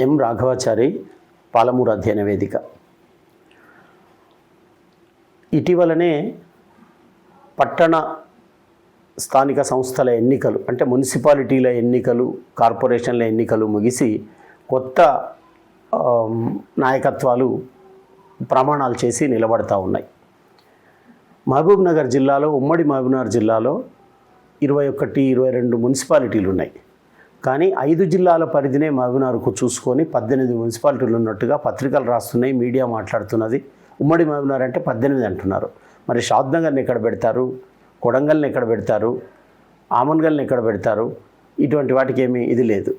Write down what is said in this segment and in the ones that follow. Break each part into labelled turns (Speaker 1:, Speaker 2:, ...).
Speaker 1: ఎం రాఘవాచారి, పాలమూరు అధ్యయన వేదిక. ఇటీవలనే పట్టణ స్థానిక సంస్థల ఎన్నికలు అంటే మున్సిపాలిటీల ఎన్నికలు, కార్పొరేషన్ల ఎన్నికలు ముగిసి కొత్త నాయకత్వాలు ప్రమాణాలు చేసి నిలబడతా ఉన్నాయి. మహబూబ్ నగర్ జిల్లాలో, ఉమ్మడి మహబూబ్ నగర్ జిల్లాలో 21, 22 మున్సిపాలిటీలు ఉన్నాయి. కానీ 5 జిల్లాల పరిధినే మహబూబ్నగర్కు చూసుకొని 18 మున్సిపాలిటీలు ఉన్నట్టుగా పత్రికలు రాస్తున్నాయి, మీడియా మాట్లాడుతున్నది. ఉమ్మడి మహబూబ్నగర్ అంటే 18 అంటున్నారు. మరి షాద్నగర్ని ఎక్కడ పెడతారు, కొడంగల్ని ఎక్కడ పెడతారు, ఆమన్గల్ని ఎక్కడ పెడతారు? ఇటువంటి వాటికి ఏమీ ఇది లేదు.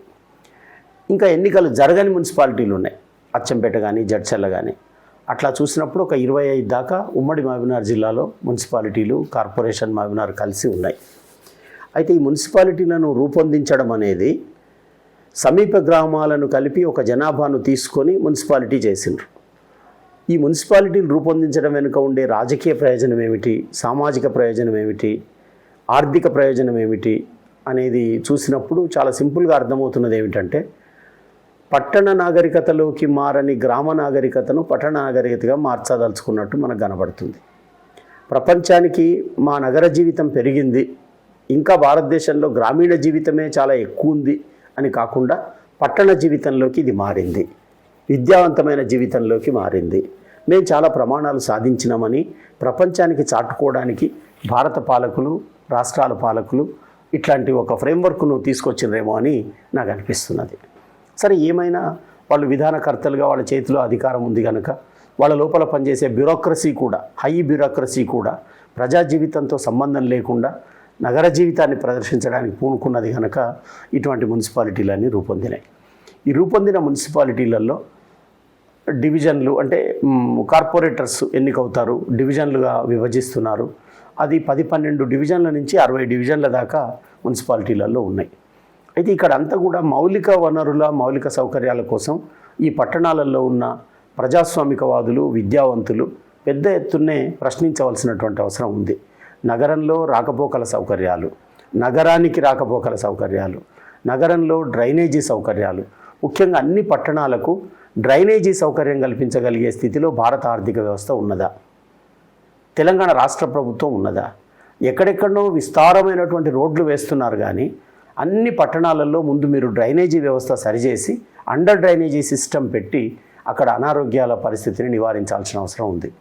Speaker 1: ఇంకా ఎన్నికలు జరగని మున్సిపాలిటీలు ఉన్నాయి, అచ్చంపేట కానీ జడ్చర్ల కానీ. అట్లా చూసినప్పుడు ఒక 25 దాకా ఉమ్మడి మహబూబ్నగర్ జిల్లాలో మున్సిపాలిటీలు, కార్పొరేషన్ మహబూబ్నగర్ కలిసి ఉన్నాయి. అయితే ఈ మున్సిపాలిటీలను రూపొందించడం అనేది సమీప గ్రామాలను కలిపి ఒక జనాభాను తీసుకొని మున్సిపాలిటీ చేసిండ్రు. ఈ మున్సిపాలిటీలు రూపొందించడం వెనుక ఉండే రాజకీయ ప్రయోజనం ఏమిటి, సామాజిక ప్రయోజనం ఏమిటి, ఆర్థిక ప్రయోజనం ఏమిటి అనేది చూసినప్పుడు చాలా సింపుల్గా అర్థమవుతున్నది ఏమిటంటే, పట్టణ నాగరికతలోకి మారని గ్రామ నాగరికతను పట్టణ నాగరికతగా మార్చదలుచుకున్నట్టు మనకు కనబడుతుంది. ప్రపంచానికి మా నగర జీవితం పెరిగింది, ఇంకా భారతదేశంలో గ్రామీణ జీవితమే చాలా ఎక్కువ ఉంది అని కాకుండా పట్టణ జీవితంలోకి ఇది మారింది, విద్యావంతమైన జీవితంలోకి మారింది. మేము చాలా ప్రమాణాలు సాధించినామని ప్రపంచానికి చాటుకోవడానికి భారత పాలకులు, రాష్ట్రాల పాలకులు ఇట్లాంటి ఒక ఫ్రేమ్వర్క్ను తీసుకొచ్చినరేమో అని నాకు అనిపిస్తున్నది. సరే, ఏమైనా వాళ్ళు విధానకర్తలుగా వాళ్ళ చేతిలో అధికారం ఉంది కనుక వాళ్ళ లోపల పనిచేసే బ్యూరోక్రసీ కూడా, హై బ్యూరోక్రసీ కూడా ప్రజా జీవితంతో సంబంధం లేకుండా నగర జీవితాన్ని ప్రదర్శించడానికి పూనుకున్నది కనుక ఇటువంటి మున్సిపాలిటీలన్నీ రూపొందినాయి. ఈ రూపొందిన మున్సిపాలిటీలలో డివిజన్లు అంటే కార్పొరేటర్స్ ఎన్నికవుతారు, డివిజన్లుగా విభజిస్తున్నారు. అది 10-12 డివిజన్ల నుంచి 60 డివిజన్ల దాకా మున్సిపాలిటీలలో ఉన్నాయి. అయితే ఇక్కడ అంతా కూడా మౌలిక వనరుల, మౌలిక సౌకర్యాల కోసం ఈ పట్టణాలలో ఉన్న ప్రజాస్వామికవాదులు, విద్యావంతులు పెద్ద ఎత్తునే ప్రశ్నించవలసినటువంటి అవసరం ఉంది. నగరంలో రాకపోకల సౌకర్యాలు, నగరానికి రాకపోకల సౌకర్యాలు, నగరంలో డ్రైనేజీ సౌకర్యాలు, ముఖ్యంగా అన్ని పట్టణాలకు డ్రైనేజీ సౌకర్యం కల్పించగలిగే స్థితిలో భారత ఆర్థిక వ్యవస్థ ఉన్నదా? తెలంగాణ రాష్ట్ర ప్రభుత్వం ఉన్నదా? ఎక్కడెక్కడో విస్తారమైనటువంటి రోడ్లు వేస్తున్నారు కానీ అన్ని పట్టణాలలో ముందు మీరు డ్రైనేజీ వ్యవస్థ సరిచేసి అండర్ డ్రైనేజీ సిస్టమ్ పెట్టి అక్కడ అనారోగ్యాల పరిస్థితిని నివారించాల్సిన అవసరం ఉంది.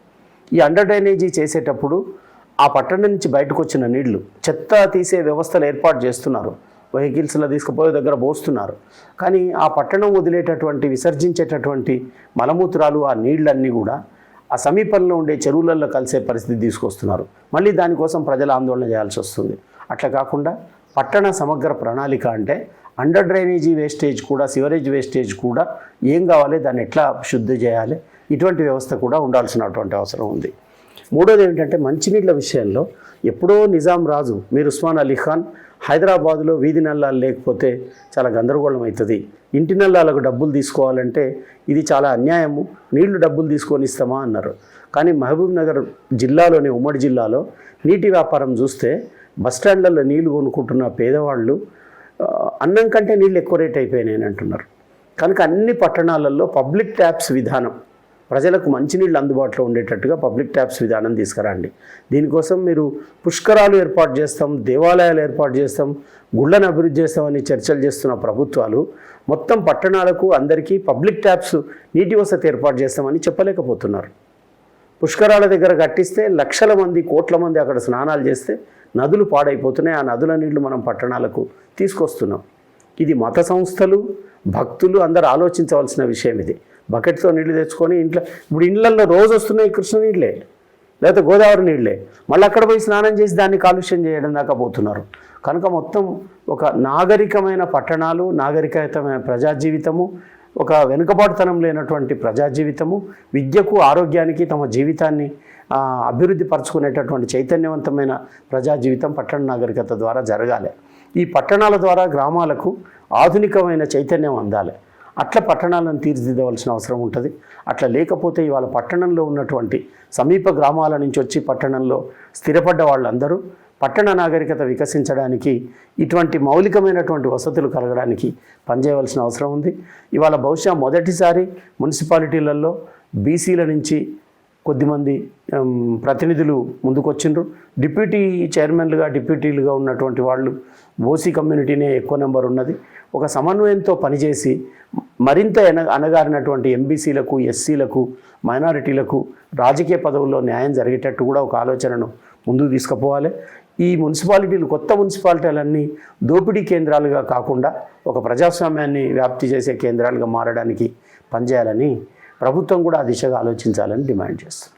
Speaker 1: ఈ అండర్ డ్రైనేజీ చేసేటప్పుడు ఆ పట్టణం నుంచి బయటకు వచ్చిన నీళ్లు చెత్త తీసే వ్యవస్థలు ఏర్పాటు చేస్తున్నారు, వెహికల్స్లో తీసుకుపోయే దగ్గర పోస్తున్నారు. కానీ ఆ పట్టణం వదిలేటటువంటి, విసర్జించేటటువంటి మలమూత్రాలు, ఆ నీళ్ళన్నీ కూడా ఆ సమీపంలో ఉండే చెరువులలో కలిసే పరిస్థితి తీసుకొస్తున్నారు. మళ్ళీ దానికోసం ప్రజలు ఆందోళన చేయాల్సి వస్తుంది. అట్లా కాకుండా పట్టణ సమగ్ర ప్రణాళిక అంటే అండర్ డ్రైనేజీ వేస్టేజ్ కూడా, సివరేజ్ వేస్టేజ్ కూడా ఏం కావాలి, దాన్ని ఎట్లా శుద్ధి చేయాలి, ఇటువంటి వ్యవస్థ కూడా ఉండాల్సినటువంటి అవసరం ఉంది. మూడోది ఏంటంటే మంచినీళ్ళ విషయంలో ఎప్పుడో నిజాం రాజు మీర్ ఉస్మాన్ అలీ ఖాన్ హైదరాబాదులో వీధి నల్లాలు లేకపోతే చాలా గందరగోళం అవుతుంది, ఇంటి నల్లాలకు డబ్బులు తీసుకోవాలంటే ఇది చాలా అన్యాయము, నీళ్లు డబ్బులు తీసుకొని ఇస్తామా అన్నారు. కానీ మహబూబ్ నగర్ జిల్లాలోని, ఉమ్మడి జిల్లాలో నీటి వ్యాపారం చూస్తే బస్టాండ్లలో నీళ్లు కొనుక్కుంటున్న పేదవాళ్ళు అన్నం కంటే నీళ్ళు ఎక్కువ రేట్ అయిపోయినాయని అంటున్నారు. కనుక అన్ని పట్టణాలలో పబ్లిక్ ట్యాప్స్ విధానం, ప్రజలకు మంచినీళ్ళు అందుబాటులో ఉండేటట్టుగా పబ్లిక్ ట్యాప్స్ విధానం తీసుకురండి. దీనికోసం మీరు పుష్కరాలు ఏర్పాటు చేస్తాం, దేవాలయాలు ఏర్పాటు చేస్తాం, గుళ్ళను అభివృద్ధి చేస్తామని చర్చలు చేస్తున్న ప్రభుత్వాలు మొత్తం పట్టణాలకు అందరికీ పబ్లిక్ ట్యాప్స్, నీటి వసతి ఏర్పాటు చేస్తామని చెప్పలేకపోతున్నారు. పుష్కరాల దగ్గర కట్టిస్తే లక్షల మంది, కోట్ల మంది అక్కడ స్నానాలు చేస్తే నదులు పాడైపోతున్నాయి. ఆ నదుల నీళ్లు మనం పట్టణాలకు తీసుకొస్తున్నాం. ఇది మత సంస్థలు, భక్తులు అందరూ ఆలోచించవలసిన విషయం. ఇది బకెట్తో నీళ్లు తెచ్చుకొని ఇంట్లో, ఇప్పుడు ఇళ్లల్లో రోజు వస్తున్నాయి కృష్ణ నీళ్ళే, లేకపోతే గోదావరి నీళ్ళే, మళ్ళీ అక్కడ పోయి స్నానం చేసి దాన్ని కాలుష్యం చేయడం దాకా పోతున్నారు. కనుక మొత్తం ఒక నాగరికమైన పట్టణాలు, నాగరికమైన ప్రజా జీవితము, ఒక వెనుకబాటుతనం లేనటువంటి ప్రజా జీవితము, విద్యకు, ఆరోగ్యానికి తమ జీవితాన్ని అభివృద్ధి పరచుకునేటటువంటి చైతన్యవంతమైన ప్రజా జీవితం పట్టణ నాగరికత ద్వారా జరగాలి. ఈ పట్టణాల ద్వారా గ్రామాలకు ఆధునికమైన చైతన్యం అందాలి. అట్లా పట్టణాలను తీర్చిదిద్దవలసిన అవసరం ఉంటుంది. అట్లా లేకపోతే ఇవాళ పట్టణంలో ఉన్నటువంటి సమీప గ్రామాల నుంచి వచ్చి పట్టణంలో స్థిరపడ్డ వాళ్ళందరూ పట్టణ నాగరికత వికసించడానికి ఇటువంటి మౌలికమైనటువంటి వసతులు కలగడానికి పనిచేయవలసిన అవసరం ఉంది. ఇవాళ బహుశా మొదటిసారి మున్సిపాలిటీలలో బీసీల నుంచి కొద్దిమంది ప్రతినిధులు ముందుకొచ్చిండ్రు. డిప్యూటీ చైర్మన్లుగా డిప్యూటీలుగా ఉన్నటువంటి వాళ్ళు ఓసీ కమ్యూనిటీనే ఎక్కువ నెంబర్ ఉన్నది. ఒక సమన్వయంతో పనిచేసి మరింత అణగారినటువంటి ఎంబీసీలకు, ఎస్సీలకు, మైనారిటీలకు రాజకీయ పదవుల్లో న్యాయం జరిగేటట్టు కూడా ఒక ఆలోచనను ముందుకు తీసుకుపోవాలి. ఈ మున్సిపాలిటీలు, కొత్త మున్సిపాలిటీలన్నీ దోపిడీ కేంద్రాలుగా కాకుండా ఒక ప్రజాస్వామ్యాన్ని వ్యాప్తి చేసే కేంద్రాలుగా మారడానికి పనిచేయాలని ప్రభుత్వం కూడా ఆ దిశగా ఆలోచించాలని డిమాండ్ చేస్తుంది.